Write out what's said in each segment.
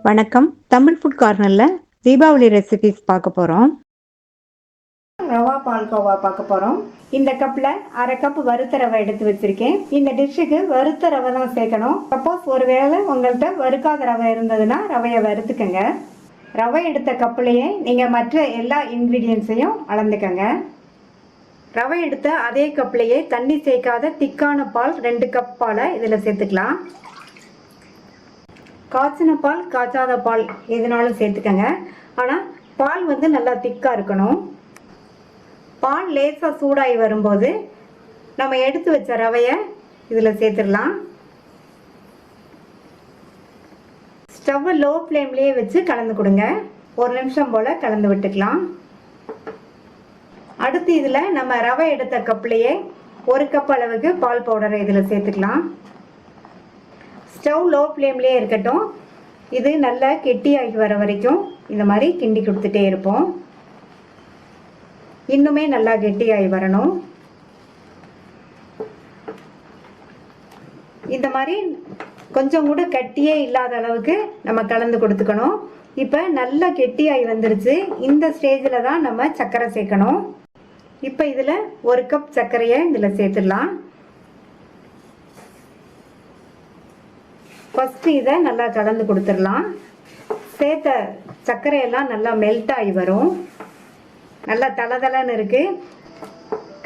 வணக்கம். தமிழ் ஃபுட் கார்னரில் தீபாவளி ரெசிபிஸ் பார்க்க போகிறோம். ரவா பால்கோவா பார்க்க போகிறோம். இந்த கப்பில் அரை கப் வறுத்த ரவை எடுத்து வச்சுருக்கேன். இந்த டிஷ்ஷுக்கு வறுத்த ரவை தான் சேர்க்கணும். சப்போஸ் ஒரு வேளை உங்கள்கிட்ட வறுக்காத ரவை இருந்ததுன்னா ரவையை வறுத்துக்கங்க. ரவை எடுத்த கப்புலேயே நீங்கள் மற்ற எல்லா இன்க்ரீடியன்ஸையும் அளந்துக்கங்க. ரவை எடுத்த அதே கப்லேயே தண்ணி சேர்க்காத திக்கான பால் 2 கப் பாலை இதில் சேர்த்துக்கலாம். காய்ச்சின பால் காய்ச்சாத பால் எதுனாலும் சேர்த்துக்கங்க. ஆனால் பால் வந்து நல்லா திக்காக இருக்கணும். பால் லேசாக சூடாகி வரும்போது நம்ம எடுத்து வச்ச ரவையை இதில் சேர்த்துடலாம். ஸ்டவ்வை லோ ஃப்ளேம்லேயே வச்சு கலந்து கொடுங்க. 1 நிமிஷம் போல் கலந்து விட்டுக்கலாம். அடுத்து இதில் நம்ம ரவை எடுத்த கப்லேயே 1 கப் அளவுக்கு பால் பவுடரை இதில் சேர்த்துக்கலாம். ஸ்டவ் லோ ஃப்ளேம்லேயே இருக்கட்டும். இது நல்லா கெட்டியாகி வர வரைக்கும் இந்த மாதிரி கிண்டி கொடுத்துட்டே இருப்போம். இன்னுமே நல்லா கெட்டியாகி வரணும். இந்த மாதிரி கொஞ்சம் கூட கட்டியே இல்லாத அளவுக்கு நம்ம கலந்து கொடுத்துக்கணும். இப்போ நல்லா கெட்டியாகி வந்துருச்சு. இந்த ஸ்டேஜில் தான் நம்ம சர்க்கரை சேர்க்கணும். இப்போ இதில் 1 கப் சர்க்கரையை இதில் சேர்த்துடலாம். ஃபஸ்ட்டு இதை நல்லா கலந்து கொடுத்துடலாம். சேர்த்த சர்க்கரையெல்லாம் நல்லா மெல்ட் ஆகி வரும். நல்லா தளதளன்னு இருக்குது.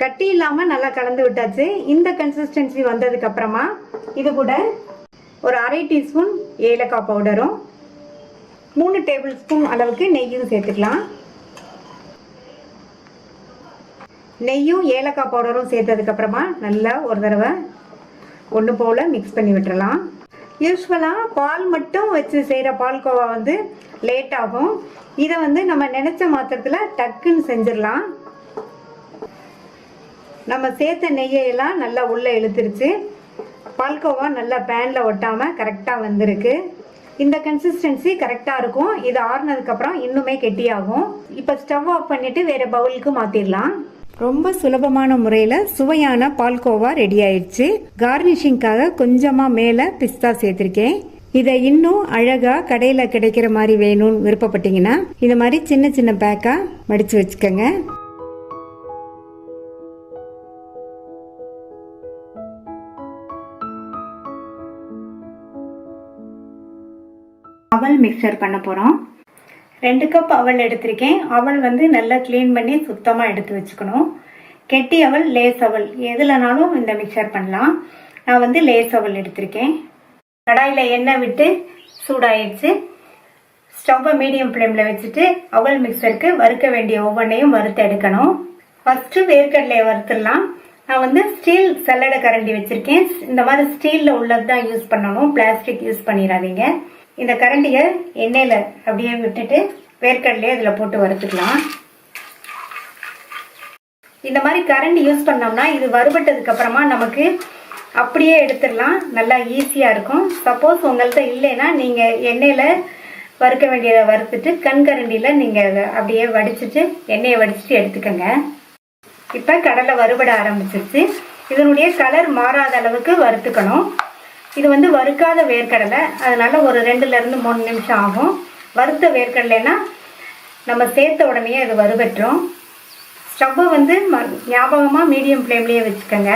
கட்டி இல்லாமல் நல்லா கலந்து விட்டாச்சு. இந்த கன்சிஸ்டன்சி வந்ததுக்கப்புறமா இது கூட ஒரு 1/2 டீஸ்பூன் ஏலக்காய் பவுடரும் 3 டேபிள் ஸ்பூன் அளவுக்கு நெய்யும் சேர்த்துக்கலாம். நெய்யும் ஏலக்காய் பவுடரும் சேர்த்ததுக்கப்புறமா நல்லா ஒரு தடவை ஒன்று போல் மிக்ஸ் பண்ணி விட்டுறலாம். யூஸ்வலாக பால் மட்டும் வச்சு செய்கிற பால்கோவா வந்து லேட் ஆகும். இதை வந்து நம்ம நினச்ச மாத்திரத்தில் டக்குன்னு செஞ்சிடலாம். நம்ம சேர்த்த நெய்யெல்லாம் நல்லா உள்ளே இழுத்துருச்சு. பால்கோவா நல்லா பேனில் ஒட்டாமல் கரெக்டாக வந்திருக்கு. இந்த கன்சிஸ்டன்சி கரெக்டாக இருக்கும். இது ஆறுனதுக்கப்புறம் இன்னுமே கெட்டியாகும். இப்போ ஸ்டவ் ஆஃப் பண்ணிவிட்டு வேறு பவுலுக்கு மாற்றிடலாம். ரொம்ப சுலபமான முறையில் சுவையான பால்கோவா ரெடி ஆயிடுச்சு. கார்னிஷிங்காக கொஞ்சமாக மேலே பிஸ்தா சேர்த்துருக்கேன். இதை இன்னும் அழகாக கடையில் கிடைக்கிற மாதிரி வேணும்னு விருப்பப்பட்டீங்கன்னா இந்த மாதிரி சின்ன சின்ன பேக்காக மடித்து வச்சுக்கோங்க. அவல் மிக்சர் பண்ண போகிறோம். 2 கப் அவல் எடுத்திருக்கேன். அவல் வந்து நல்லா க்ளீன் பண்ணி சுத்தமாக எடுத்து வச்சுக்கணும். கெட்டி அவல், லேஸ் அவல் எதுலனாலும் இந்த மிக்சர் பண்ணலாம். நான் வந்து லேஸ் அவல் எடுத்திருக்கேன். கடாயில் எண்ணெய் விட்டு சூடாயிடுச்சு. ஸ்டவ்வை மீடியம் ஃப்ளேமில் வச்சுட்டு அவல் மிக்சருக்கு வறுக்க வேண்டிய ஒவ்வொன்றையும் வறுத்து எடுக்கணும். ஃபஸ்ட்டு வேர்க்கடலையை வறுத்துடலாம். நான் வந்து ஸ்டீல் சல்லடை கரண்டி வச்சுருக்கேன். இந்த மாதிரி ஸ்டீலில் உள்ளது தான் யூஸ் பண்ணணும். பிளாஸ்டிக் யூஸ் பண்ணிடாதீங்க. இந்த கரண்டியை எண்ணெயில் அப்படியே விட்டுட்டு வேர்க்கடலையே இதில் போட்டு வறுத்துக்கலாம். இந்த மாதிரி கரண்டி யூஸ் பண்ணோம்னா இது வறுபட்டதுக்கு அப்புறமா நமக்கு அப்படியே எடுத்துடலாம். நல்லா ஈஸியாக இருக்கும். சப்போஸ் உங்கள்கிட்ட இல்லைன்னா நீங்கள் எண்ணெயில் வறுக்க வேண்டியதை வறுத்துட்டு கரண்டியில் நீங்கள் அப்படியே வடிச்சிட்டு எண்ணெயை வடிச்சிட்டு எடுத்துக்கோங்க. இப்போ கடலை வறுபட ஆரம்பிச்சிருச்சு. இதனுடைய கலர் மாறாத அளவுக்கு வறுத்துக்கணும். இது வந்து வறுக்காத வேர்க்கடலை, அதனால ஒரு 2லேருந்து 3 நிமிஷம் ஆகும். வறுத்த வேர்க்கடலைன்னா நம்ம சேர்த்த உடனே இது வறுபட்டுரும். ஸ்டவ்வை வந்து ஞாபகமாக மீடியம் ஃப்ளேம்லேயே வச்சுக்கோங்க.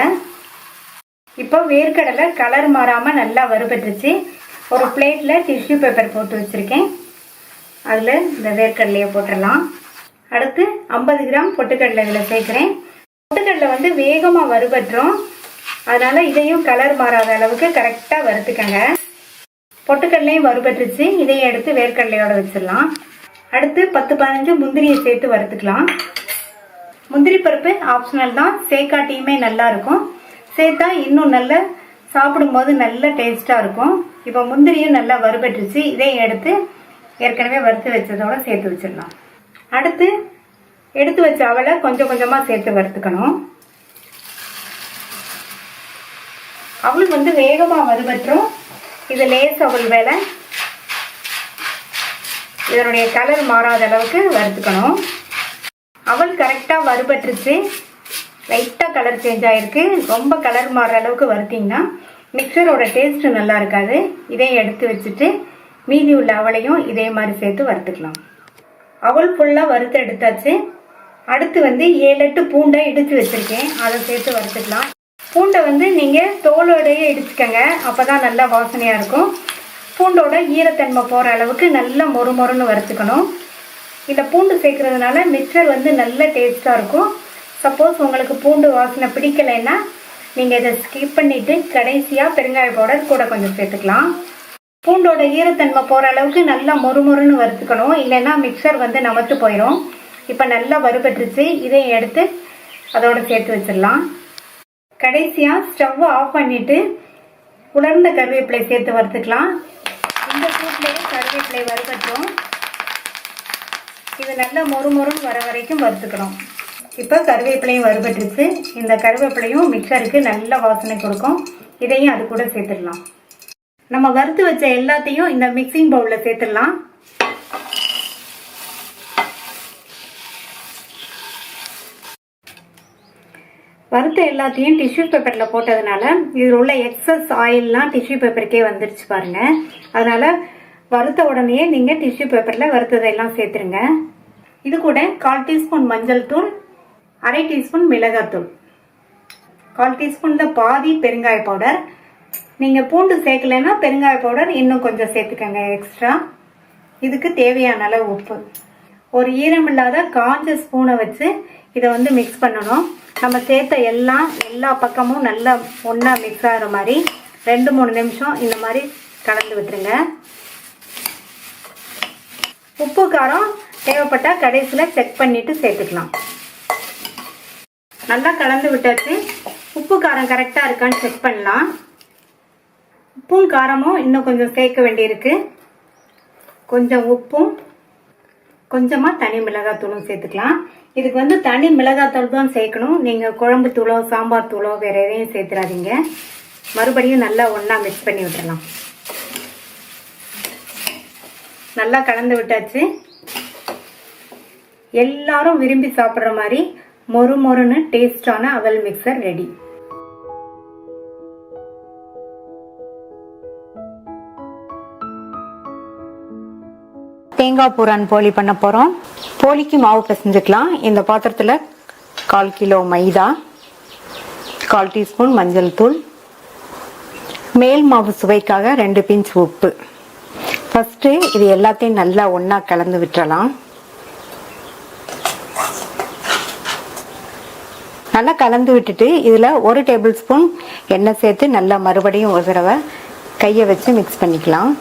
இப்போ வேர்க்கடலை கலர் மாறாமல் நல்லா வறுபட்டுருச்சு. ஒரு பிளேட்டில் டிஷ்யூ பேப்பர் போட்டு வச்சுருக்கேன். அதில் இந்த வேர்க்கடலையை போட்டுடலாம். அடுத்து 50 கிராம் பொட்டுக்கடலை இதில் சேர்க்குறேன். பொட்டுக்கடலை வந்து வேகமாக வறுபட்டுரும். அதனால் இதையும் கலர் மாறாத அளவுக்கு கரெக்டாக வறுத்துக்கங்க. பொட்டுக்கடலையும் வறுபட்டுருச்சு. இதையும் எடுத்து வேர்க்கடலையோடு வச்சிடலாம். அடுத்து 10-15 முந்திரியை சேர்த்து வறுத்துக்கலாம். முந்திரி பருப்பு ஆப்ஷனல் தான். சேர்க்காட்டியுமே நல்லா இருக்கும். சேர்த்தா இன்னும் நல்லா சாப்பிடும்போது நல்ல டேஸ்ட்டாக இருக்கும். இப்போ முந்திரியும் நல்லா வறுபட்டுருச்சு. இதையும் எடுத்து ஏற்கனவே வறுத்து வச்சதோடு சேர்த்து வச்சிடலாம். அடுத்து எடுத்து வச்ச அவலை கொஞ்சம் கொஞ்சமாக சேர்த்து வறுத்துக்கணும். அவள் வந்து வேகமாக வறுபட்டுரும். இது லேஸ் அவள் வேலை. இதனுடைய கலர் மாறாத அளவுக்கு வறுத்துக்கணும். அவள் கரெக்டாக வறுபட்டுருச்சு. லைட்டாக கலர் சேஞ்ச் ஆகிருக்கு. ரொம்ப கலர் மாறுற அளவுக்கு வறுத்திங்கன்னா மிக்சரோட டேஸ்ட்டு நல்லா இருக்காது. இதையும் எடுத்து வச்சுட்டு மீதி உள்ள அவளையும் இதே மாதிரி சேர்த்து வறுத்துக்கலாம். அவல் ஃபுல்லாக வறுத்து எடுத்தாச்சு. அடுத்து 7-8 பூண்டை இடித்து வச்சுருக்கேன், அதை சேர்த்து வறுத்துக்கலாம். பூண்டை நீங்கள் தோலோடையே இடிச்சுக்கங்க, அப்போ தான் நல்லா வாசனையாக இருக்கும். பூண்டோட ஈரத்தன்மை போகிற அளவுக்கு நல்லா மொறுமொறுன்னு வறுத்துக்கணும். இந்த பூண்டு சேர்க்கறதுனால மிக்சர் நல்ல டேஸ்ட்டாக இருக்கும். சப்போஸ் உங்களுக்கு பூண்டு வாசனை பிடிக்கலைன்னா நீங்கள் இதை ஸ்கிப் பண்ணிவிட்டு கடைசியாக பெருங்காய பவுடர் கூட கொஞ்சம் சேர்த்துக்கலாம். பூண்டோட ஈரத்தன்மை போகிற அளவுக்கு நல்லா மொறுமொறுன்னு வறுத்துக்கணும், இல்லைன்னா மிக்சர் நமத்து போயிடும். இப்போ நல்லா வறுபட்டுருச்சு, இதையும் எடுத்து அதோட சேர்த்து வச்சிடலாம். கடைசியாக ஸ்டவ்வை ஆஃப் பண்ணிவிட்டு உலர்ந்த கருவேப்பிலை சேர்த்து வறுத்துக்கலாம். இந்த சூட்லேயே கருவேப்பிலை வறுபட்டுரும். இது நல்லா மொறுமொறுன்னு வர வரைக்கும் வறுத்துக்கணும். இப்போ கருவேப்பிலையும் வறுபட்டுருச்சு. இந்த கருவேப்பிலையும் மிக்சருக்கு நல்ல வாசனை கொடுக்கும். இதையும் அது கூட சேர்த்துடலாம். நம்ம வறுத்து வச்ச எல்லாத்தையும் இந்த மிக்சிங் பவுலில் சேர்த்துடலாம். வறுத்த எல்லாத்தையும் டிஷ்யூ பேப்பரில் போட்டதுனால இதில் உள்ள எக்ஸஸ் ஆயில்லாம் டிஷ்யூ பேப்பருக்கே வந்துருச்சு பாருங்க. அதனால வறுத்த உடனே நீங்கள் டிஷ்யூ பேப்பரில் வறுத்ததெல்லாம் சேர்த்துருங்க. இது கூட 1/4 டீஸ்பூன் மஞ்சள் தூள், 1/2 டீஸ்பூன் மிளகாத்தூள், 1/4 டீஸ்பூன் தான் பாதி பெருங்காய பவுடர். நீங்கள் பூண்டு சேர்க்கலைன்னா பெருங்காய பவுடர் இன்னும் கொஞ்சம் சேர்த்துக்கங்க எக்ஸ்ட்ரா. இதுக்கு தேவையான அளவு உப்பு. ஒரு ஈரமில்லாத காஞ்ச ஸ்பூனை வச்சு இதை மிக்ஸ் பண்ணணும். நம்ம சேர்த்த எல்லா பக்கமும் நல்லா ஒன்றா மிக்ஸ் ஆகிற மாதிரி 2-3 நிமிஷம் இந்த மாதிரி கலந்து விட்டுருங்க. உப்பு காரம் தேவைப்பட்டால் கடைசியில் செக் பண்ணிவிட்டு சேர்த்துக்கலாம். நல்லா கலந்து விட்டாச்சு. உப்பு காரம் கரெக்டாக இருக்கான்னு செக் பண்ணலாம். உப்பும் காரமும் இன்னும் கொஞ்சம் சேர்க்க வேண்டியிருக்கு. கொஞ்சம் உப்பும் கொஞ்சமாக தனி மிளகாத்தூளும் சேர்த்துக்கலாம். இதுக்கு தனி மிளகாத்தூள் தான் சேர்க்கணும். நீங்கள் குழம்பு தூளோ சாம்பார் தூளோ வேறு எதையும் சேர்த்துறாதீங்க. மறுபடியும் நல்லா ஒன்றா மிக்ஸ் பண்ணி விட்டுடலாம். நல்லா கலந்து விட்டாச்சு. எல்லாரும் விரும்பி சாப்பிட்ற மாதிரி மொறுமொறுன்னு டேஸ்டான அவல் மிக்சர் ரெடி. தேங்காய் பூரான் போலி பண்ண போகிறோம். போலிக்கு மாவு பிசைஞ்சுக்கலாம். இந்த பாத்திரத்தில் 1/4 கிலோ மைதா, 1/4 டீஸ்பூன் மஞ்சள் தூள், மேல் மாவு சுவைக்காக 2 பிஞ்ச் உப்பு. ஃபஸ்ட்டு இது எல்லாத்தையும் நல்லா ஒன்றா கலந்து விட்டுறலாம். நல்லா கலந்து விட்டுட்டு இதில் 1 டேபிள் ஸ்பூன் எண்ணெய் சேர்த்து நல்லா மறுபடியும் ஒரு தடவை கையை வச்சு மிக்ஸ் பண்ணிக்கலாம்.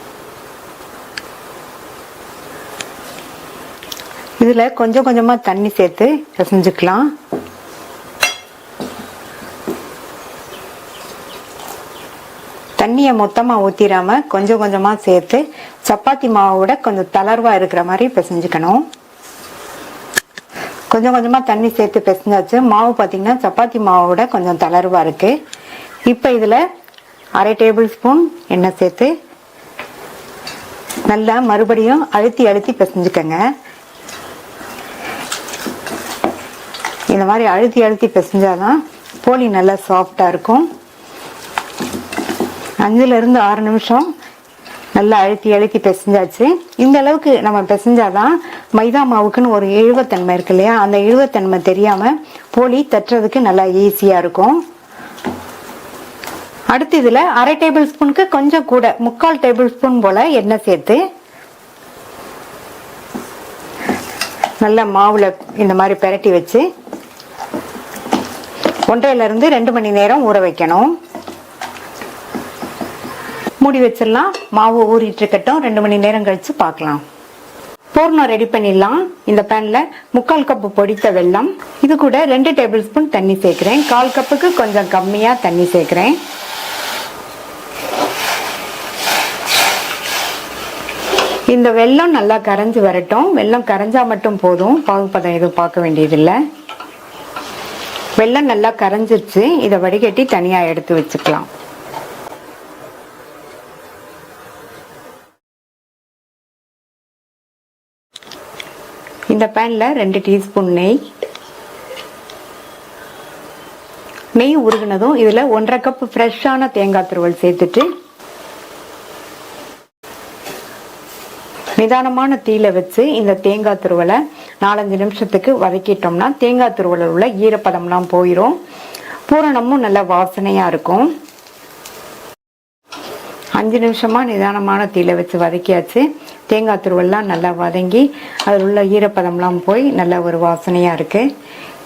இதில் கொஞ்சம் கொஞ்சமாக தண்ணி சேர்த்து பிசைஞ்சுக்கலாம். தண்ணியை மொத்தமாக ஊற்றிடாம கொஞ்சம் கொஞ்சமாக சேர்த்து சப்பாத்தி மாவோட கொஞ்சம் தளர்வாக இருக்கிற மாதிரி பிசைஞ்சுக்கணும். கொஞ்சம் கொஞ்சமாக தண்ணி சேர்த்து பிசைஞ்சாச்சு. மாவு பார்த்திங்கன்னா சப்பாத்தி மாவோட கொஞ்சம் தளர்வாக இருக்குது. இப்போ இதில் 1/2 டேபிள் ஸ்பூன் எண்ணெய் சேர்த்து நல்லா மறுபடியும் அழுத்தி அழுத்தி பிசைஞ்சுக்கங்க. இந்த மாதிரி அழுத்தி அழுத்தி பிசைஞ்சாதான் போலி நல்லா சாஃப்டாக இருக்கும். 5 to 6 நிமிஷம் நல்லா அழுத்தி அழுத்தி பிசைஞ்சாச்சு. இந்த அளவுக்கு நம்ம பிசைஞ்சாதான் மைதா மாவுக்குன்னு ஒரு இழுவத்தன்மை இருக்கு இல்லையா, அந்த இழுவத்தன்மை தெரியாமல் போலி தட்டுறதுக்கு நல்லா ஈஸியாக இருக்கும். அடுத்து இதில் 1/2 டேபிள் ஸ்பூனுக்கு கொஞ்சம் கூட 3/4 டேபிள் ஸ்பூன் போல் எண்ணெய் சேர்த்து நல்லா மாவில் இந்த மாதிரி பெரட்டி வச்சு 1.5 to 2 மணி நேரம் ஊற வைக்கணும். மூடி வச்சிடலாம். மாவு ஊறிட்டு இருக்கட்டும். 2 மணி நேரம் கழிச்சு பார்க்கலாம். பூர்ணம் ரெடி பண்ணிடலாம். இந்த பேன்ல 3/4 கப்பு பொடித்த வெல்லம், இது கூட 2 டேபிள் ஸ்பூன் தண்ணி சேர்க்கிறேன். 1/4 கப்புக்கு கொஞ்சம் கம்மியா தண்ணி சேர்க்கிறேன். இந்த வெல்லம் நல்லா கரைஞ்சு வரட்டும். வெல்லம் கரைஞ்சா மட்டும் போதும், பாகுபதம் எதுவும் பார்க்க வேண்டியதில்லை. வெல்லம் நல்லா கரைஞ்சிருச்சு. இதை வடிகட்டி தனியா எடுத்து வச்சுக்கலாம். இந்த பேன்ல 2 டீஸ்பூன் நெய் உருகுனதும் இதுல 1/2 கப் ஃப்ரெஷ்ஷான தேங்காய் துருவல் சேர்த்துட்டு நிதானமான தீயில வச்சு இந்த தேங்காய் துருவலை 4-5 நிமிஷத்துக்கு வதக்கிட்டோம்னா தேங்காய் துருவலில் உள்ள ஈரப்பதம்லாம் போயிடும். பூரணமும் நல்ல வாசனையா இருக்கும். 5 நிமிஷமா நிதானமான தீயில வச்சு வதக்கியாச்சு. தேங்காய் துருவல்லாம் நல்லா வதங்கி அதில் உள்ள ஈரப்பதம்லாம் போய் நல்ல ஒரு வாசனையா இருக்கு.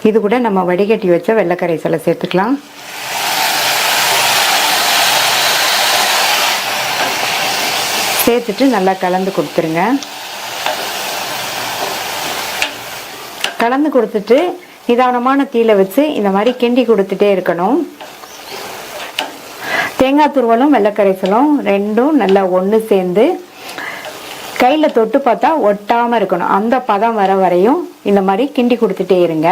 இது கூட நம்ம வடிகட்டி வச்ச வெள்ளை கரைசலை சேர்த்துக்கலாம். சேர்த்துட்டு நல்லா கலந்து கொடுத்துருங்க. கலந்து கொடுத்துட்டு நிதானமான தீயில வச்சு இந்த மாதிரி கிண்டி கொடுத்துட்டே இருக்கணும். தேங்காய் துருவலும் வெள்ளைக்கரைசலும் ரெண்டும் நல்லா ஒன்று சேர்ந்து கையில் தொட்டு பார்த்தா ஒட்டாமல் இருக்கணும். அந்த பதம் வர வரையும் இந்த மாதிரி கிண்டி கொடுத்துட்டே இருங்க.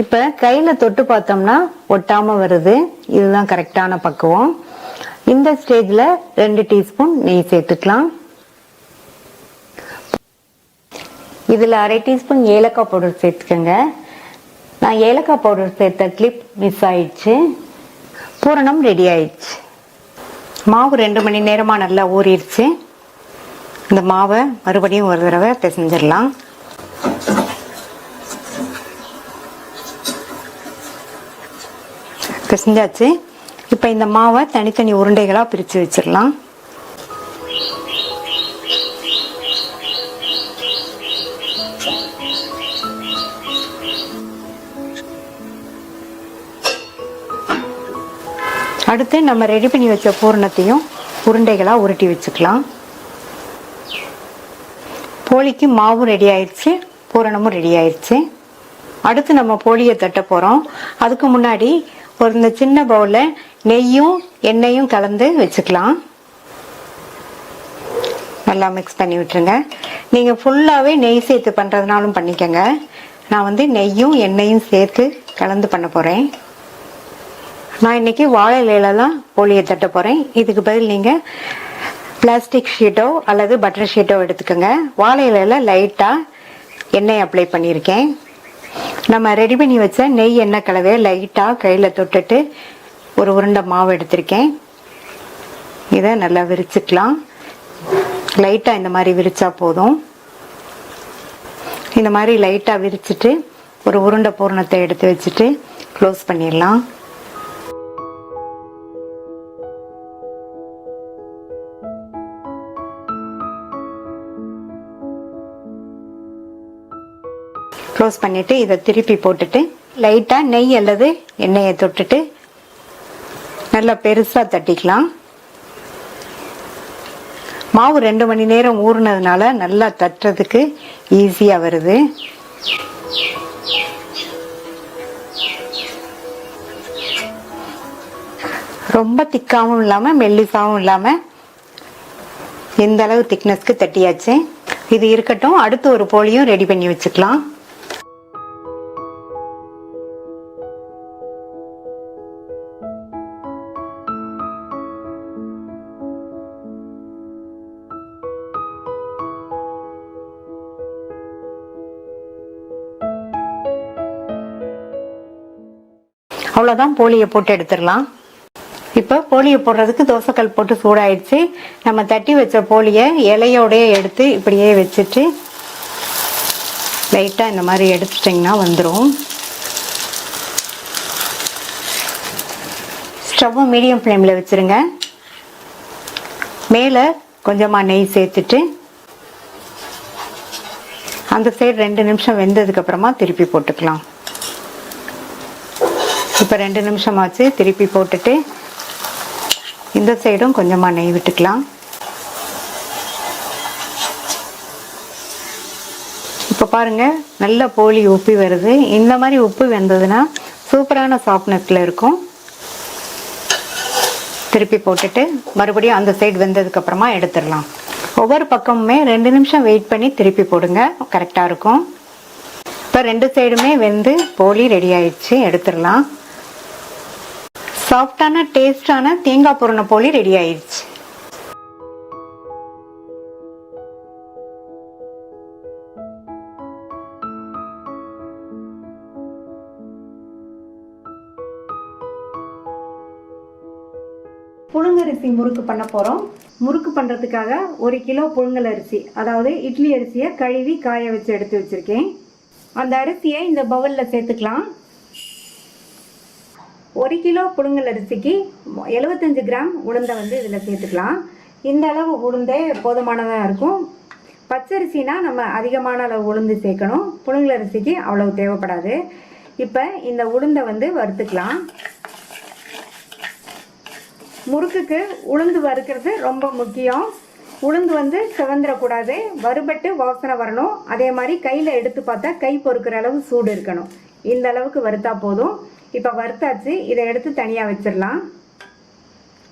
இப்போ கையில் தொட்டு பார்த்தோம்னா ஒட்டாமல் வருது. இதுதான் கரெக்டான பக்குவம். இந்த ஸ்டேஜில் 2 டீஸ்பூன் நெய் சேர்த்துக்கலாம். இதில் 1/2 டீஸ்பூன் ஏலக்காய் பவுடர் சேர்த்துக்கோங்க. நான் ஏலக்காய் பவுடர் சேர்த்த கிளிப் மிஸ் ஆயிடுச்சு. பூரணம் ரெடி ஆயிடுச்சு. மாவு 2 மணி நேரமாக நல்லா ஊறிடுச்சு. இந்த மாவை மறுபடியும் ஒரு தடவை பிசைஞ்சிடலாம். பிசைஞ்சாச்சு. இப்போ இந்த மாவை தனித்தனி உருண்டைகளாக பிரித்து வச்சிடலாம். அடுத்து நம்ம ரெடி பண்ணி வச்ச பூரணத்தையும் உருண்டைகளாக உருட்டி வச்சுக்கலாம். போலிக்கு மாவும் ரெடி ஆயிடுச்சு, பூரணமும் ரெடி ஆயிடுச்சு. அடுத்து நம்ம போலியை தட்ட போகிறோம். அதுக்கு முன்னாடி இந்த சின்ன பவுலில் நெய்யும் எண்ணெயும் கலந்து வச்சுக்கலாம். நல்லா மிக்ஸ் பண்ணி விட்டுருங்க. நீங்கள் ஃபுல்லாகவே நெய் சேர்த்து பண்ணுறதுனாலும் பண்ணிக்கோங்க. நான் நெய்யும் எண்ணெயும் சேர்த்து கலந்து பண்ண போகிறேன். நான் இன்னைக்கு வாழை இலையில தான் போலியை தட்ட போகிறேன். இதுக்கு பதில் நீங்கள் பிளாஸ்டிக் ஷீட்டோ அல்லது பட்டர் ஷீட்டோ எடுத்துக்கோங்க. வாழை இலையில லைட்டாக எண்ணெய் அப்ளை பண்ணியிருக்கேன். நம்ம ரெடி பண்ணி வச்ச நெய் எண்ணெய் கலவையை லைட்டாக கையில் தொட்டுட்டு ஒரு உருண்டை மாவு எடுத்திருக்கேன். இதை நல்லா விரிச்சுக்கலாம். லைட்டாக இந்த மாதிரி விரிச்சா போதும். இந்த மாதிரி லைட்டாக விரிச்சிட்டு ஒரு உருண்டை பூரணத்தை எடுத்து வச்சுட்டு க்ளோஸ் பண்ணிடலாம். க்ளோஸ் பண்ணிட்டு இதை திருப்பி போட்டுட்டு லைட்டாக நெய் அல்லது எண்ணெயை தொட்டுட்டு நல்லா பெருசாக தட்டிக்கலாம். மாவு 2 மணி நேரம் ஊறினதுனால நல்லா தட்டுறதுக்கு ஈஸியாக வருது. ரொம்ப திக்காவும் இல்லாமல் மெல்லிசாவும் இல்லாமல் எந்த அளவு திக்னஸ்க்கு தட்டியாச்சு. இது இருக்கட்டும். அடுத்து ஒரு போலியும் ரெடி பண்ணி வச்சுக்கலாம். அவ்வளோதான், போலியை போட்டு எடுத்துடலாம். இப்போ போலியை போடுறதுக்கு தோசைக்கல் போட்டு சூடாயிடுச்சு. நம்ம தட்டி வச்ச போலியை இலையோடையே எடுத்து இப்படியே வச்சுட்டு லைட்டாக இந்த மாதிரி எடுத்துட்டிங்கன்னா வந்துடும். ஸ்டவ்வை மீடியம் ஃப்ளேமில் வச்சுருங்க. மேலே கொஞ்சமாக நெய் சேர்த்துட்டு அந்த சைடு 2 நிமிஷம் வெந்ததுக்கப்புறமா திருப்பி போட்டுக்கலாம். இப்போ 2 நிமிஷம் ஆச்சு. திருப்பி போட்டுட்டு இந்த சைடும் கொஞ்சமாக நெய் விட்டுக்கலாம். இப்போ பாருங்கள், நல்ல போலி உப்பி வருது. இந்த மாதிரி உப்பு வெந்ததுன்னா சூப்பரான சாஃப்ட்னஸில் இருக்கும். திருப்பி போட்டுட்டு மறுபடியும் அந்த சைடு வெந்ததுக்கப்புறமா எடுத்துடலாம். ஒவ்வொரு பக்கமுமே 2 நிமிஷம் வெயிட் பண்ணி திருப்பி போடுங்க, கரெக்டாக இருக்கும். இப்போ 2 சைடுமே வெந்து போலி ரெடி ஆயிடுச்சு, எடுத்துடலாம். சாஃப்டான டேஸ்டான தேங்காய் பூரண போலி ரெடி ஆயிடுச்சு. புழுங்கரிசி முறுக்கு பண்ண போகிறோம். முறுக்கு பண்ணுறதுக்காக 1 கிலோ புழுங்கல் அரிசி, அதாவது இட்லி அரிசியை கழுவி காய வச்சு எடுத்து வச்சுருக்கேன். அந்த அரிசியை இந்த பவுலில் சேர்த்துக்கலாம். 1 கிலோ புழுங்கல் அரிசிக்கு 75 கிராம் உளுந்தை வந்து இதில் சேர்த்துக்கலாம். இந்த அளவு உளுந்தே போதுமானதாக இருக்கும். பச்சரிசினா நம்ம அதிகமான அளவு உளுந்து சேர்க்கணும். புழுங்கல் அரிசிக்கு அவ்வளவு தேவைப்படாது. இப்போ இந்த உளுந்தை வந்து வறுத்துக்கலாம். முறுக்குக்கு உளுந்து வறுக்கிறது ரொம்ப முக்கியம். உளுந்து வந்து சிவந்துடக்கூடாது, வறுபட்டு வாசனை வரணும். அதே மாதிரி கையில் எடுத்து பார்த்தா கை பொறுக்கிற அளவு சூடு இருக்கணும். இந்த அளவுக்கு வறுத்தா போதும். இப்போ வறுத்தாச்சு, இதை எடுத்து தனியாக வச்சிடலாம்.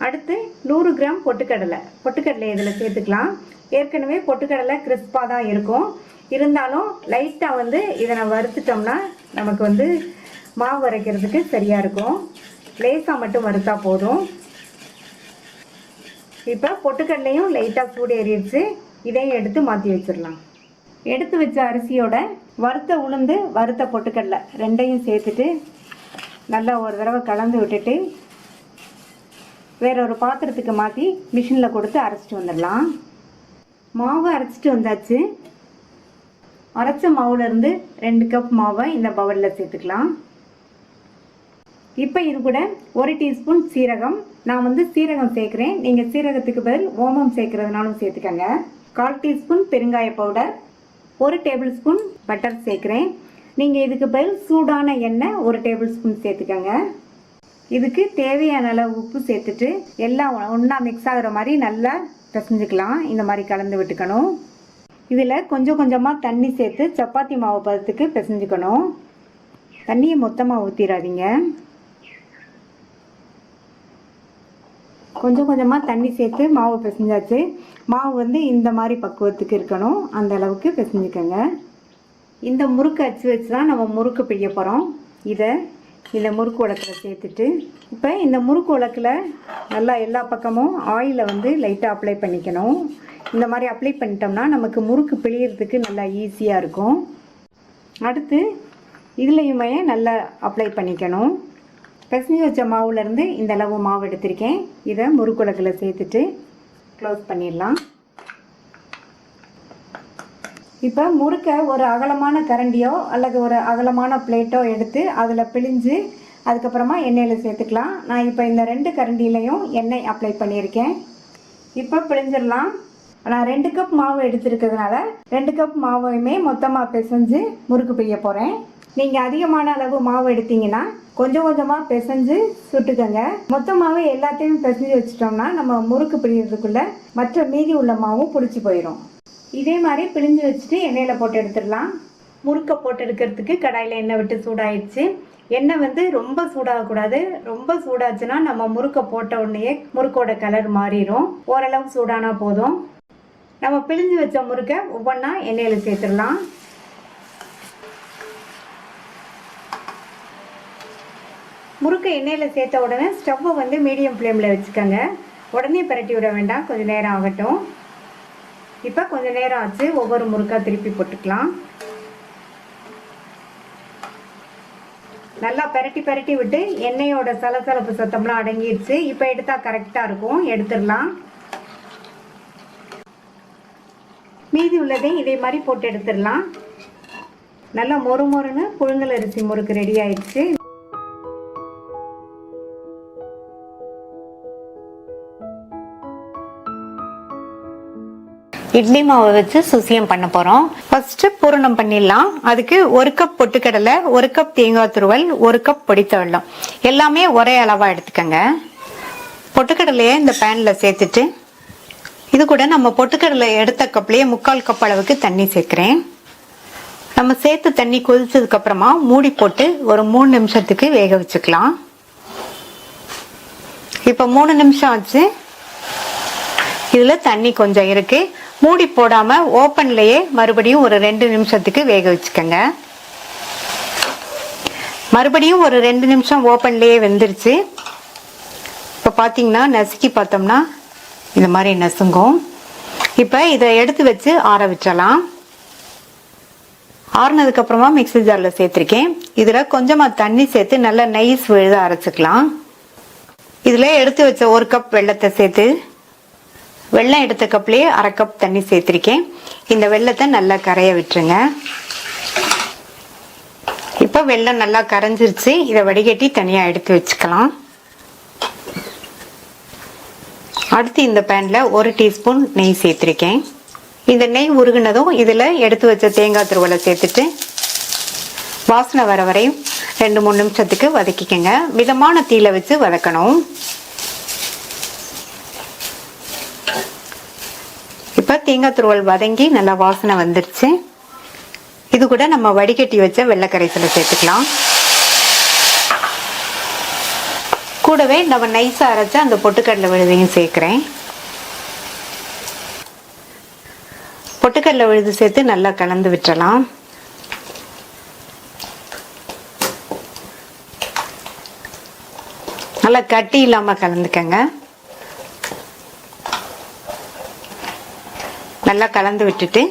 அடுத்து 100 கிராம் பொட்டுக்கடலை இதில் சேர்த்துக்கலாம். ஏற்கனவே பொட்டுக்கடலை கிறிஸ்பாக தான் இருக்கும். இருந்தாலும் லைட்டாக வந்து இதை நான் வறுத்துட்டோம்னா நமக்கு வந்து மாவு அரைக்கிறதுக்கு சரியாக இருக்கும். லேசாக மட்டும் வறுத்தா போதும். இப்போ பொட்டுக்கடலையும் லைட்டாக சூடு ஏறிடுச்சு. இதையும் எடுத்து மாற்றி வச்சிடலாம். எடுத்து வச்ச அரிசியோட வறுத்த உளுந்து வறுத்த பொட்டுக்கடலை ரெண்டையும் சேர்த்துட்டு நல்லா ஒரு தடவை கலந்து விட்டுட்டு வேறொரு பாத்திரத்துக்கு மாற்றி மிஷினில் கொடுத்து அரைச்சிட்டு வந்துடலாம். மாவு அரைச்சிட்டு வந்தாச்சு. அரைச்ச மாவுலேருந்து 2 கப் மாவை இந்த பவுலில் சேர்த்துக்கலாம். இப்போ இது கூட 1 டீஸ்பூன் சீரகம், நான் வந்து சீரகம் சேர்க்குறேன். நீங்கள் சீரகத்துக்கு பதில் ஓமம் சேர்க்குறதுனாலும் சேர்த்துக்கங்க. 1/4 டீஸ்பூன் பெருங்காய பவுடர், 1 டேபிள் ஸ்பூன் பட்டர் சேர்க்குறேன். நீங்கள் இதுக்கு பதில் சூடான எண்ணெய் 1 டேபிள் ஸ்பூன் சேர்த்துக்கங்க. இதுக்கு தேவையான அளவு உப்பு சேர்த்துட்டு எல்லாம் ஒன்றா மிக்ஸ் ஆகிற மாதிரி நல்லா பிசைஞ்சுக்கலாம். இந்த மாதிரி கலந்து விட்டுக்கணும். இதில் கொஞ்சம் கொஞ்சமாக தண்ணி சேர்த்து சப்பாத்தி மாவு பதத்துக்கு பிசைஞ்சுக்கணும். தண்ணியை மொத்தமாக ஊற்றிடாதீங்க. கொஞ்சம் கொஞ்சமாக தண்ணி சேர்த்து மாவு பிசைஞ்சாச்சு. மாவு வந்து இந்த மாதிரி பக்குவத்துக்கு இருக்கணும். அந்த அளவுக்கு பிசைஞ்சுக்கோங்க. இந்த முறுக்கு அச்சு வச்சு தான் நம்ம முறுக்கு பிழிய போகிறோம். இதை இந்த முறுக்கு உலக்கில் சேர்த்துட்டு இப்போ இந்த முறுக்கு உலக்கில் நல்லா எல்லா பக்கமும் ஆயிலை வந்து லைட்டாக அப்ளை பண்ணிக்கணும். இந்த மாதிரி அப்ளை பண்ணிட்டோம்னா நமக்கு முறுக்கு பிழியறதுக்கு நல்லா ஈஸியாக இருக்கும். அடுத்து இதுலேயுமே நல்லா அப்ளை பண்ணிக்கணும். பிசைஞ்சு வச்ச மாவுலேருந்து இந்த அளவு மாவு எடுத்திருக்கேன். இதை முறுக்கு உலக்கில் சேர்த்துட்டு க்ளோஸ் பண்ணிடலாம். இப்போ முறுக்கை ஒரு அகலமான கரண்டியோ அல்லது ஒரு அகலமான பிளேட்டோ எடுத்து அதில் பிழிஞ்சு அதுக்கப்புறமா எண்ணெயில் சேர்த்துக்கலாம். நான் இப்போ இந்த 2 கரண்டிலையும் எண்ணெய் அப்ளை பண்ணியிருக்கேன். இப்போ பிழிஞ்சிடலாம். நான் 2 கப் மாவு எடுத்துருக்கிறதுனால 2 கப் மாவையுமே மொத்தமாக பிசைஞ்சு முறுக்கு பிழிய போகிறேன். நீங்கள் அதிகமான அளவு மாவு எடுத்தீங்கன்னா கொஞ்சம் கொஞ்சமாக பிசைஞ்சு சுட்டுக்கங்க. மொத்தமாகவே எல்லாத்தையும் பிசைஞ்சு வச்சிட்டோம்னா நம்ம முறுக்கு பிழியறதுக்குள்ளே மற்ற மீதி உள்ள மாவும் பிடிச்சி போயிடும். இதே மாதிரி பிழிஞ்சு வச்சுட்டு எண்ணெயில் போட்டு எடுத்துடலாம். முறுக்கை போட்டு எடுக்கிறதுக்கு கடாயில் எண்ணெய் விட்டு சூடாயிடுச்சு. எண்ணெய் வந்து ரொம்ப சூடாகக்கூடாது. ரொம்ப சூடாச்சுன்னா நம்ம முறுக்கை போட்ட உடனே முறுக்கோட கலர் மாறிடும். ஓரளவு சூடானா போதும். நம்ம பிழிஞ்சு வச்ச முறுக்கை ஒவ்வொன்றா எண்ணெயில் சேர்த்துடலாம். முறுக்கை எண்ணெயில் சேர்த்த உடனே ஸ்டவ்வை வந்து மீடியம் ஃப்ளேமில் வச்சுக்கோங்க. உடனே பரட்டி விட வேண்டாம், கொஞ்சம் நேரம் ஆகட்டும். இப்போ கொஞ்சம் நேரம் ஆச்சு. ஒவ்வொரு முறுக்கா திருப்பி போட்டுக்கலாம். நல்லா பரட்டி விட்டு எண்ணெயோட சலசலப்பு சத்தம்லாம் அடங்கிடுச்சு. இப்போ எடுத்தால் கரெக்டாக இருக்கும். எடுத்துடலாம். மீதி உள்ளதையும் இதே மாதிரி போட்டு எடுத்துடலாம். நல்லா மொறுன்னு புழுங்கல் அரிசி முறுக்கு ரெடி ஆயிடுச்சு. இட்லி மாவை வச்சு சுசியம் பண்ண போறோம். ஃபர்ஸ்ட் பூரணம் பண்ணிடலாம். அதுக்கு 1 கப் பொட்டுக்கடலை, 1 கப் தேங்காய் துருவல், 1 கப் பொடித்த வெல்லம் எல்லாமே ஒரே அளவா எடுத்துக்கங்க. பொட்டுக்கடலையை இந்த பேன்ல சேர்த்துட்டு இது கூட நம்ம பொட்டுக்கடலை எடுத்த கப்லயே 3/4 கப் அளவுக்கு தண்ணி சேர்க்கிறேன். நம்ம சேர்த்து தண்ணி கொதிச்சதுக்கு அப்புறமா மூடி போட்டு ஒரு 3 நிமிஷத்துக்கு வேக வச்சுக்கலாம். இப்ப 3 நிமிஷம் ஆச்சு. இதுல தண்ணி கொஞ்சம் இருக்கு. மூடி போடாம ஓப்பன்லயே மறுபடியும் ஒரு 2 நிமிஷத்துக்கு வேக வச்சுக்கோங்க. மறுபடியும் ஒரு 2 நிமிஷம் ஓப்பன்லயே வெந்துருச்சு. இப்ப பாத்தீங்கன்னா நசுக்கி பார்த்தோம்னா இந்த மாதிரி நசுங்கும். இப்ப இதை எடுத்து வச்சு ஆற வச்சலாம். ஆறுனதுக்கு அப்புறமா மிக்ஸி ஜார்ல சேர்த்திருக்கேன். இதுல கொஞ்சமா தண்ணி சேர்த்து நல்லா நைஸ் விழுத அரைச்சுக்கலாம். இதுல எடுத்து வச்ச 1 கப் வெல்லத்தை சேர்த்து, வெல்லம் எடுத்த கப்லயே 1/2 கப் தண்ணி சேர்த்திருக்கேன். இந்த வெல்லத்தை நல்லா கரைய விட்டுருங்க. இப்ப வெல்லம் நல்லா கரைஞ்சிருச்சு. இதை வடிகட்டி தனியா எடுத்து வச்சுக்கலாம். அடுத்து இந்த பேன்ல 1 டீஸ்பூன் நெய் சேர்த்திருக்கேன். இந்த நெய் உருகுனதும் இதுல எடுத்து வச்ச தேங்காய் துருவலை சேர்த்துட்டு வாசனை வர வரையும் 2-3 நிமிஷத்துக்கு வதக்கிக்கங்க. மிதமான தீயில வச்சு வதக்கணும். இப்ப தேங்காய் துருவல் வதங்கி நல்லா வாசனை வந்துருச்சு. இது கூட நம்ம வடிகட்டி வச்ச வெள்ளை கரைசலை சேர்த்துக்கலாம். கூடவே நம்ம நைஸா அரைச்ச அந்த பொட்டுக்கடலை விழுதையும் சேர்க்கிறேன். பொட்டுக்கடலை விழுது சேர்த்து நல்லா கலந்து விட்டுறலாம். நல்லா கட்டி இல்லாம கலந்துக்கங்க. நல்லா கலந்து விட்டுட்டு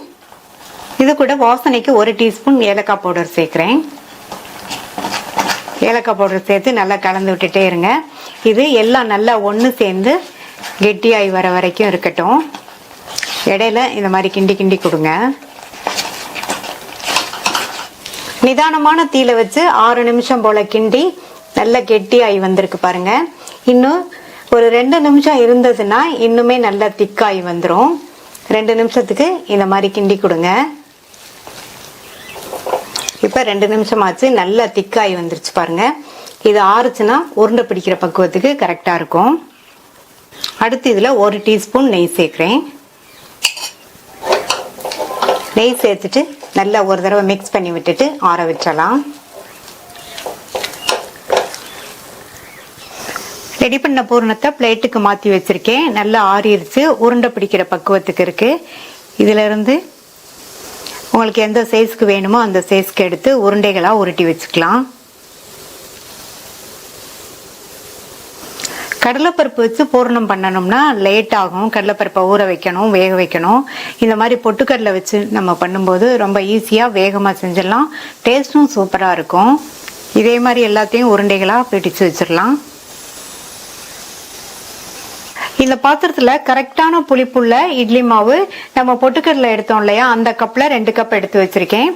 இது கூட வாசனைக்கு 1 டீஸ்பூன் ஏலக்காய் பவுடர் சேர்க்கிறேன். ஏலக்காய் பவுடர் சேர்த்து நல்லா கலந்து விட்டுட்டே இருங்க. இது எல்லாம் நல்லா ஒன்று சேர்ந்து கெட்டியாகி வர வரைக்கும் இருக்கட்டும். இடையில இந்த மாதிரி கிண்டி கிண்டி கொடுங்க. நிதானமான தீயில வச்சு 6 நிமிஷம் போல கிண்டி நல்லா கெட்டியாகி வந்திருக்கு பாருங்க. இன்னும் ஒரு 2 நிமிஷம் இருந்ததுன்னா இன்னுமே நல்லா திக்காகி வந்துடும். 2 நிமிஷத்துக்கு இந்த மாதிரி கிண்டி கொடுங்க. இப்ப 2 நிமிஷம் ஆச்சு. நல்லா திக்காகி வந்துருச்சு பாருங்க. இது ஆறுச்சுன்னா உருண்டை பிடிக்கிற பக்குவத்துக்கு கரெக்டா இருக்கும். அடுத்து இதுல 1 டீஸ்பூன் நெய் சேர்க்கிறேன். நெய் சேர்த்துட்டு நல்லா ஒரு தடவை மிக்ஸ் பண்ணி விட்டுட்டு ஆற விட்டுறலாம். ரெடி பண்ண பூரணத்தை பிளேட்டுக்கு மாத்தி வச்சிருக்கேன். நல்லா ஆறிடுச்சு. உருண்டை பிடிக்கிற பக்குவத்துக்கு இருக்கு. இதுல இருந்து உங்களுக்கு எந்த சைஸ்க்கு வேணுமோ அந்த சைஸ்க்கு எடுத்து உருண்டைகளா உருட்டி வச்சுக்கலாம். கடலைப்பருப்பு வச்சு பூரணம் பண்ணணும்னா லேட் ஆகும். கடலைப்பருப்பை ஊற வைக்கணும், வேக வைக்கணும். இந்த மாதிரி பொட்டுக்கடலை வச்சு நம்ம பண்ணும்போது ரொம்ப ஈஸியா வேகமா செஞ்சிடலாம். டேஸ்டும் சூப்பரா இருக்கும். இதே மாதிரி எல்லாத்தையும் உருண்டைகளா பிடிச்சு வச்சிடலாம். இந்த பாத்திரத்துல கரெக்டான புளிப்புள்ள இட்லி மாவு நம்ம பொட்டுக்கடலை எடுத்தோம் இல்லையா, அந்த கப்ல 2 கப் எடுத்து வச்சிருக்கேன்.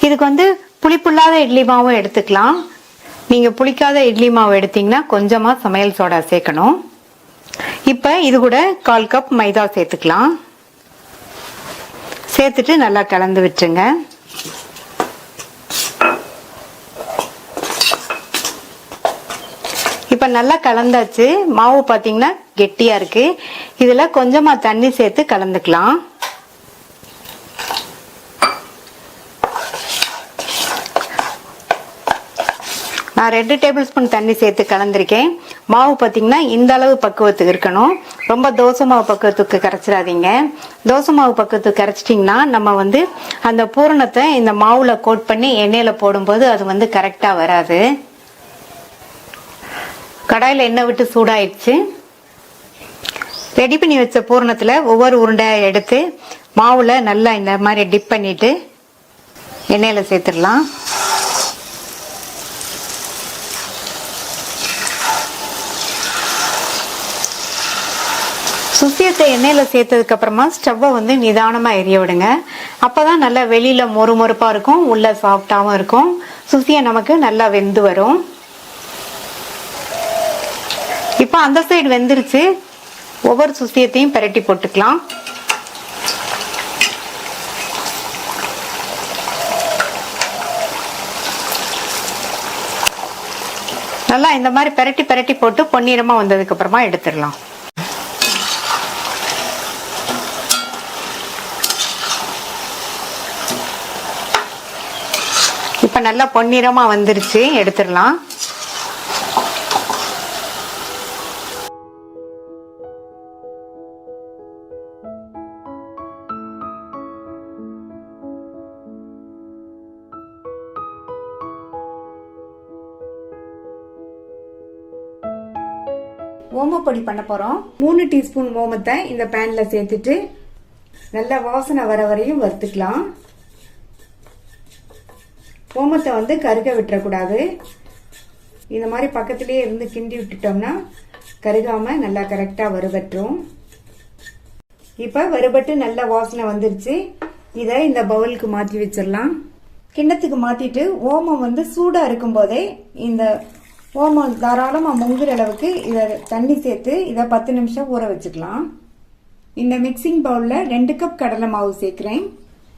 இதுக்கு புளிப்புள்ளாத இட்லி மாவும் எடுத்துக்கலாம். நீங்க புளிக்காத இட்லி மாவு எடுத்தீங்கன்னா கொஞ்சமா சமையல் சோடா சேர்க்கணும். இப்ப இது கூட 1/4 கப் மைதா சேர்த்துக்கலாம். சேர்த்துட்டு நல்லா கலந்து விட்டுருங்க. இப்ப நல்லா கலந்தாச்சு. மாவு பாத்தீங்கன்னா கெட்டியா இருக்கு. இதுல கொஞ்சமா தண்ணி சேர்த்து கலந்துக்கலாம். நான் 2 டேபிள் ஸ்பூன் தண்ணி சேர்த்து கலந்துருக்கேன். மாவு பாத்தீங்கன்னா இந்த அளவு பக்குவத்துக்கு இருக்கணும். ரொம்ப தோசை மாவு பக்குவத்துக்கு கரைச்சிடாதீங்க. தோசை மாவு பக்குவத்துக்கு கரைச்சிட்டிங்கன்னா நம்ம அந்த பூரணத்தை இந்த மாவுல கோட் பண்ணி எண்ணெயில போடும்போது அது கரெக்டா வராது. கடாயில எண்ணெய் விட்டு சூடாயிடுச்சு. ரெடி பண்ணி வச்ச பூரணத்துல ஒவ்வொரு உருண்டையா எடுத்து மாவுல நல்லா இந்த மாதிரி டிப் பண்ணிட்டு எண்ணெயில சேர்த்துடலாம். சுசியத்தை எண்ணெயில சேர்த்ததுக்கு அப்புறமா ஸ்டவ்வை நிதானமா எரிய விடுங்க. அப்பதான் நல்லா வெளியில மொறு மொறுப்பா இருக்கும், உள்ள சாஃப்டாவும் இருக்கும். சுசிய நமக்கு நல்லா வெந்து வரும். இப்ப அந்த சைடு வெந்துருச்சு. ஒவ்வொரு சுசியத்தையும் பிரட்டி போட்டுக்கலாம். நல்லா இந்த மாதிரி பிரட்டி பிரட்டி போட்டு பொன்னிறமா வந்ததுக்கு அப்புறமா எடுத்துடலாம். இப்ப நல்லா பொன்னிறமா வந்துருச்சு, எடுத்துடலாம். ஓமப்பொடி பண்ண போறோம். 3 டீஸ்பூன் ஓமத்தை இந்த பேன்ல சேர்த்துட்டு நல்ல வாசனை வர வரையும் வறுத்துக்கலாம். ஓமத்தை கருக விட்டுறக்கூடாது. இந்த மாதிரி பக்கத்திலேயே இருந்து கிண்டி விட்டுட்டோம்னா கருகாம நல்லா கரெக்டாக வறுபட்டுரும். இப்போ வறுபட்டு நல்ல வாசனை வந்துருச்சு. இதை இந்த பவுலுக்கு மாற்றி வச்சிடலாம். கிண்ணத்துக்கு மாற்றிட்டு ஓமம் வந்து சூடாக இருக்கும் போதே இந்த ஓமம் தாராளமாக முங்குற அளவுக்கு இதை தண்ணி சேர்த்து இதை 10 நிமிஷம் ஊற வச்சுக்கலாம். இந்த மிக்சிங் பவுலில் 2 கப் கடலை மாவு சேர்க்குறேன்.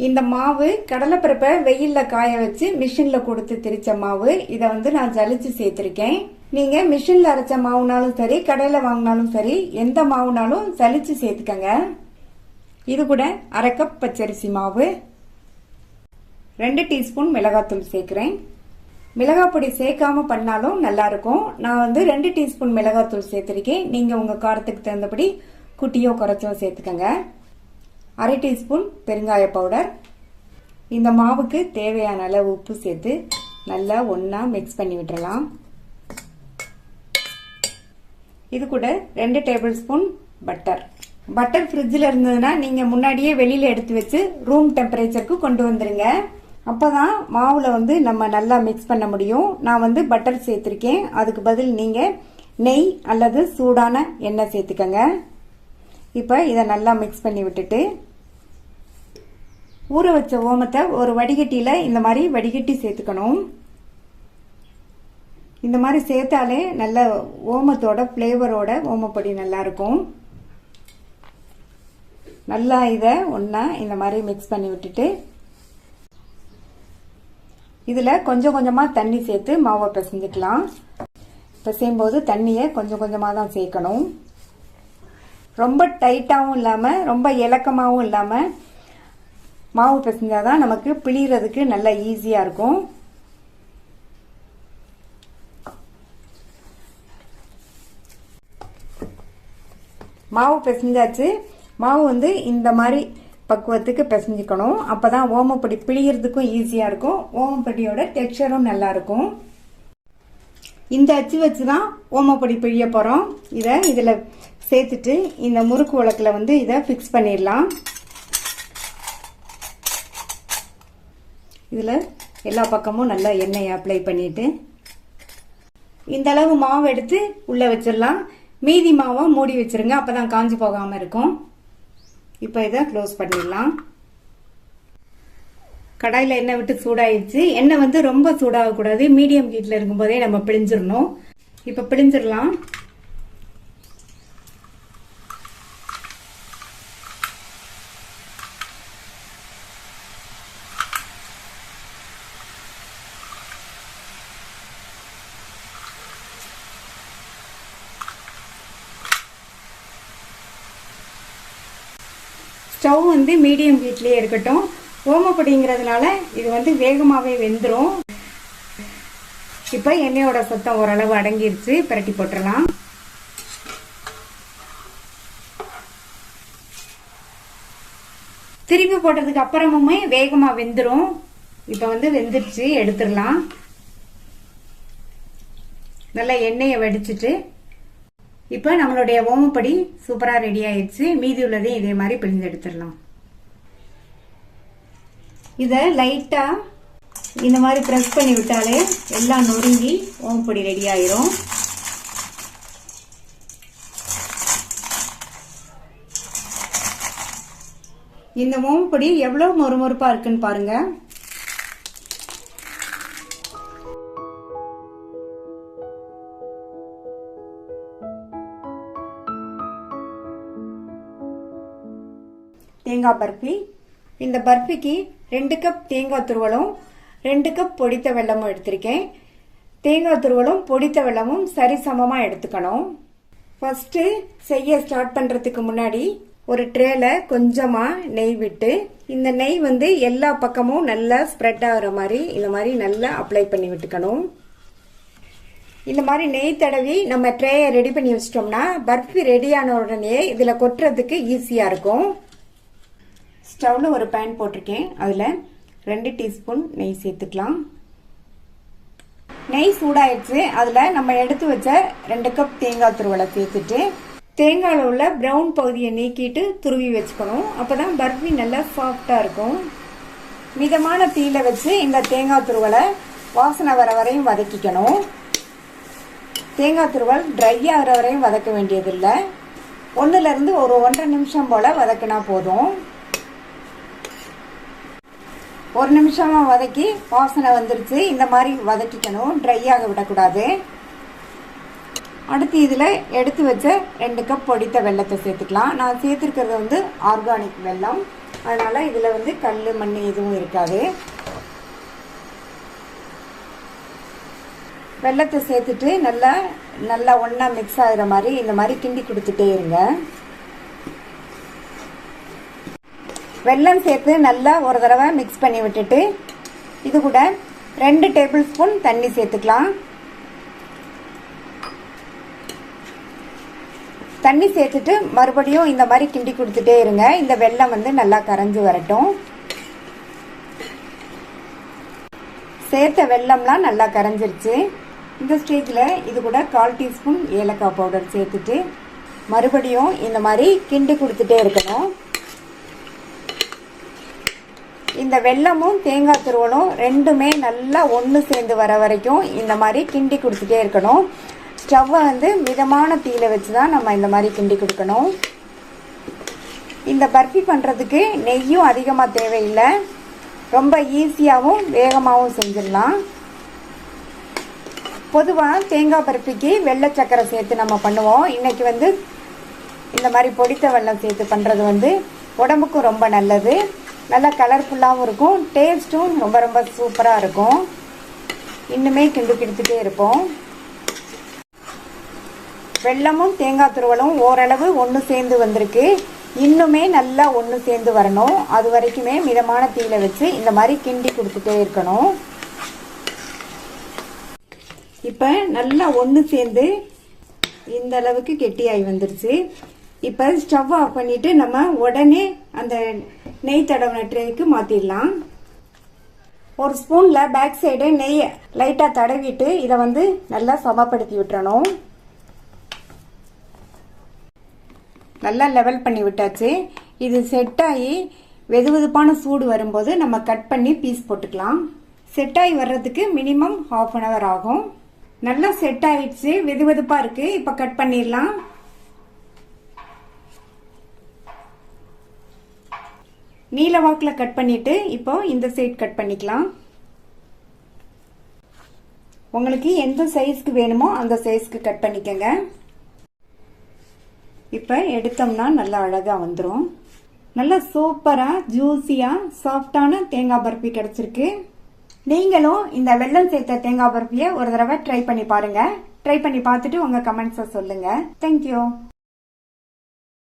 இந்த மாவு கடலைப்பருப்பை வெயிலில் காய வச்சு மிஷினில் கொடுத்து திரிச்ச மாவு. இதை வந்து நான் ஜலிச்சு சேர்த்துருக்கேன். நீங்கள் மிஷினில் அரைச்ச மாவுனாலும் சரி, கடையில் வாங்கினாலும் சரி, எந்த மாவுனாலும் ஜலிச்சு சேர்த்துக்கங்க. இது கூட 1/2 கப் பச்சரிசி மாவு, 2 டீஸ்பூன் மிளகாத்தூள் சேர்க்குறேன். மிளகாய் பொடி சேர்க்காம பண்ணாலும் நல்லா இருக்கும். நான் வந்து 2 டீஸ்பூன் மிளகாத்தூள் சேர்த்துருக்கேன். நீங்கள் உங்கள் காரத்துக்கு தகுந்தபடி குட்டியோ குறைச்சோ சேர்த்துக்கங்க. 1/2 டீஸ்பூன் பெருங்காய பவுடர். இந்த மாவுக்கு தேவையான அளவு உப்பு சேர்த்து நல்லா ஒன்றா மிக்ஸ் பண்ணி விட்டுறலாம். இது கூட 2 டேபிள் ஸ்பூன் பட்டர். பட்டர் ஃப்ரிட்ஜில் இருந்ததுன்னா நீங்கள் முன்னாடியே வெளியில் எடுத்து வச்சு ரூம் டெம்பரேச்சருக்கு கொண்டு வந்துருங்க. அப்போதான் மாவில் வந்து நம்ம நல்லா மிக்ஸ் பண்ண முடியும். நான் வந்து பட்டர் சேர்த்துருக்கேன். அதுக்கு பதில் நீங்கள் நெய் அல்லது சூடான எண்ணெய் சேர்த்துக்கங்க. இப்போ இதை நல்லா மிக்ஸ் பண்ணி விட்டுட்டு ஊற வச்ச ஓமத்தை ஒரு வடிகட்டியில் இந்த மாதிரி வடிகட்டி சேர்த்துக்கணும். இந்த மாதிரி சேர்த்தாலே நல்ல ஓமத்தோட ஃப்ளேவரோட ஓமப்பொடி நல்லா இருக்கும். நல்லா இதை ஒன்றா இந்த மாதிரி மிக்ஸ் பண்ணி விட்டுட்டு இதில் கொஞ்சம் கொஞ்சமாக தண்ணி சேர்த்து மாவை பிசைஞ்சுக்கலாம். பிசையும் போது தண்ணியை கொஞ்சம் கொஞ்சமாக தான் சேர்க்கணும். ரொம்ப டைட்டாகவும் இல்லாமல் ரொம்ப இலக்கமாகவும் இல்லாமல் மாவு பிசைஞ்சாதான் நமக்கு பிழியறதுக்கு நல்லா ஈஸியாக இருக்கும். மாவு பிசைஞ்சாச்சு. மாவு வந்து இந்த மாதிரி பக்குவத்துக்கு பிசைஞ்சுக்கணும். அப்போதான் ஓமப்பொடி பிழியறதுக்கும் ஈஸியாக இருக்கும். ஓமப்பொடியோட டெக்ஸ்சரும் நல்லா இருக்கும். இந்த அச்சு வச்சு தான் ஓமப்பொடி பிழிய போகிறோம். இதை இதில் சேர்த்துட்டு இந்த முறுக்கு உலக்கில் வந்து இதை ஃபிக்ஸ் பண்ணிடலாம். இதில் எல்லா பக்கமும் நல்லா எண்ணெயை அப்ளை பண்ணிட்டு இந்த அளவு மாவு எடுத்து உள்ளே வச்சிடலாம். மீதி மாவை மூடி வச்சிருங்க. அப்போ தான் காஞ்சி போகாமல் இருக்கும். இப்போ இதை க்ளோஸ் பண்ணிடலாம். கடாயில் எண்ணெய் விட்டு சூடாயிடுச்சு. எண்ணெய் வந்து ரொம்ப சூடாகக்கூடாது. மீடியம் ஹீட்டில் இருக்கும்போதே நம்ம பிழிஞ்சிடணும். இப்போ பிழிஞ்சிடலாம். ஸ்டவ் வந்து மீடியம் ஹீட்லேயே இருக்கட்டும். ஓமப்பொடிங்கிறதுனால இது வந்து வேகமாகவே வெந்துடும். இப்போ எண்ணெயோட சத்தம் ஓரளவு அடங்கிருச்சு. பிரட்டி போட்டுடலாம். திருப்பி போட்டதுக்கு அப்புறமுமே வேகமாக வெந்துடும். இப்போ வந்து வெந்துருச்சு, எடுத்துடலாம். நல்லா எண்ணெயை வடிச்சிட்டு இப்போ நம்மளுடைய ஓமப்பொடி சூப்பராக ரெடி ஆயிடுச்சு. மீதி உள்ளதையும் இதே மாதிரி பிழிஞ்சு எடுத்துடலாம். இதை லைட்டாக இந்த மாதிரி ப்ரெஸ் பண்ணி விட்டாலே எல்லாம் நொறுங்கி ஓமப்பொடி ரெடி ஆயிரும். இந்த ஓமப்பொடி எவ்வளோ மொறுமொறுப்பாக இருக்குன்னு பாருங்க. தேங்காய் பர்ஃபி. இந்த பர்ஃபிக்கு 2 கப் தேங்காய் துருவலும் 2 கப் பொடித்த வெல்லமும் எடுத்திருக்கேன். தேங்காய் துருவலும் பொடித்த வெல்லமும் சரிசமமாக எடுத்துக்கணும். ஃபர்ஸ்ட்டு செய்ய ஸ்டார்ட் பண்ணுறதுக்கு முன்னாடி ஒரு ட்ரேல கொஞ்சமாக நெய் விட்டு இந்த நெய் வந்து எல்லா பக்கமும் நல்லா ஸ்ப்ரெட் ஆகிற மாதிரி இந்த மாதிரி நல்லா அப்ளை பண்ணி விட்டுக்கணும். இந்த மாதிரி நெய் தடவி நம்ம ட்ரேயை ரெடி பண்ணி வச்சிட்டோம்னா பர்ஃபி ரெடியான உடனே இதில் கொட்டுறதுக்கு ஈஸியாக இருக்கும். ஸ்டவ்வில் ஒரு பேன் போட்டிருக்கேன். அதில் 2 டீஸ்பூன் நெய் சேர்த்துக்கலாம். நெய் சூடாயிடுச்சு. அதில் நம்ம எடுத்து வச்ச 2 கப் தேங்காய் துருவலை சேர்த்துட்டு தேங்காயில் உள்ள ப்ரௌன் பகுதியை நீக்கிட்டு துருவி வச்சுக்கணும். அப்போ தான் பர்ஃபி நல்லா சாஃப்டாக இருக்கும். மிதமான தீயில வச்சு இந்த தேங்காய் துருவலை வாசனை வர வரையும் வதக்கிக்கணும். தேங்காய் துருவல் ட்ரை ஆகிற வரையும் வதக்க வேண்டியதில்லை. 1லேருந்து ஒரு 1.5 நிமிஷம் போல் வதக்கினா போதும். 1 நிமிஷமா வதக்கி வாசனை வந்துருச்சு. இந்த மாதிரி வதக்கிக்கணும், ட்ரை ஆக விடக்கூடாது. அடுத்து இதில் எடுத்து வச்ச 2 கப் பொடித்த வெல்லத்தை சேர்த்துக்கலாம். நான் சேர்த்துருக்கிறது வந்து ஆர்கானிக் வெல்லம், அதனால் இதில் வந்து கல் மண் எதுவும் இருக்காது. வெல்லத்தை சேர்த்துட்டு நல்லா ஒன்றா மிக்ஸ் ஆகிற மாதிரி இந்த மாதிரி கிண்டி கொடுத்துட்டே இருங்க. வெல்லம் சேர்த்து நல்லா ஒரு தடவை மிக்ஸ் பண்ணி விட்டுட்டு இது கூட 2 டேபிள் ஸ்பூன் தண்ணி சேர்த்துக்கலாம். தண்ணி சேர்த்துட்டு மறுபடியும் இந்த மாதிரி கிண்டி கொடுத்துட்டே இருங்க. இந்த வெல்லம் வந்து நல்லா கரைஞ்சி வரட்டும். சேர்த்த வெல்லம்லாம் நல்லா கரைஞ்சிருச்சு. இந்த ஸ்டேஜில் இது கூட 1/4 டீஸ்பூன் ஏலக்காய் பவுடர் சேர்த்துட்டு மறுபடியும் இந்த மாதிரி கிண்டி கொடுத்துட்டே இருக்கணும். இந்த வெல்லமும் தேங்காய் துருவலும் ரெண்டுமே நல்லா ஒன்று சேர்ந்து வர வரைக்கும் இந்த மாதிரி கிண்டி கொடுத்துட்டே இருக்கணும். ஸ்டவ்வை வந்து மிதமான தீயில வச்சு தான் நம்ம இந்த மாதிரி கிண்டி கொடுக்கணும். இந்த பர்ஃபி பண்ணுறதுக்கு நெய்யும் அதிகமாக தேவையில்லை, ரொம்ப ஈஸியாகவும் வேகமாகவும் செஞ்சிடலாம். பொதுவாக தேங்காய் பர்ஃபிக்கு வெள்ளை சக்கரை சேர்த்து நம்ம பண்ணுவோம். இன்றைக்கி வந்து இந்த மாதிரி பொடித்த வெல்லம் சேர்த்து பண்ணுறது வந்து உடம்புக்கும் ரொம்ப நல்லது. நல்லா கலர்ஃபுல்லாகவும் இருக்கும், டேஸ்ட்டும் ரொம்ப ரொம்ப சூப்பராக இருக்கும். இன்னுமே கிண்டி கிடுத்துட்டே இருப்போம். வெல்லமும் தேங்காய் துருவலும் ஓரளவு ஒன்று சேர்ந்து வந்திருக்கு. இன்னுமே நல்லா ஒன்று சேர்ந்து வரணும். அது வரைக்குமே மிதமான தீயில வச்சு இந்த மாதிரி கிண்டி கொடுத்துட்டே இருக்கணும். இப்போ நல்லா ஒன்று சேர்ந்து இந்த அளவுக்கு கெட்டியாகி வந்துருச்சு. இப்போ ஸ்டவ் ஆஃப் பண்ணிட்டு நம்ம உடனே அந்த நெய் தடவின ட்ரேக்கு மாற்றிடலாம். ஒரு ஸ்பூனில் பேக் சைடு நெய் லைட்டாக தடவிட்டு இதை வந்து நல்லா சமப்படுத்தி விட்டுறணும். நல்லா லெவல் பண்ணி விட்டாச்சு. இது செட் ஆகி வெதுவெதுப்பான சூடு வரும்போது நம்ம கட் பண்ணி பீஸ் போட்டுக்கலாம். செட் ஆகி வர்றதுக்கு மினிமம் 1/2 hour ஆகும். நல்லா செட் ஆயிடுச்சு, வெதுவெதுப்பாக இருக்கு. இப்போ கட் பண்ணிடலாம். நீல வாக்கில் கட் பண்ணிட்டு இப்போ இந்த சைட் கட் பண்ணிக்கலாம். உங்களுக்கு எந்த சைஸ்க்கு வேணுமோ அந்த சைஸ்க்கு கட் பண்ணிக்கங்க. இப்போ எடுத்தோம்னா நல்லா அழகாக வந்துடும். நல்லா சூப்பராக ஜூஸியாக சாஃப்டான தேங்காய் பர்ஃபி கிடச்சிருக்கு. நீங்களும் இந்த வெல்லம் சேர்த்த தேங்காய் பர்ஃபியை ஒரு தடவை ட்ரை பண்ணி பாருங்கள். ட்ரை பண்ணி பார்த்துட்டு உங்கள் கமெண்ட்ஸை சொல்லுங்கள். தேங்க்யூ.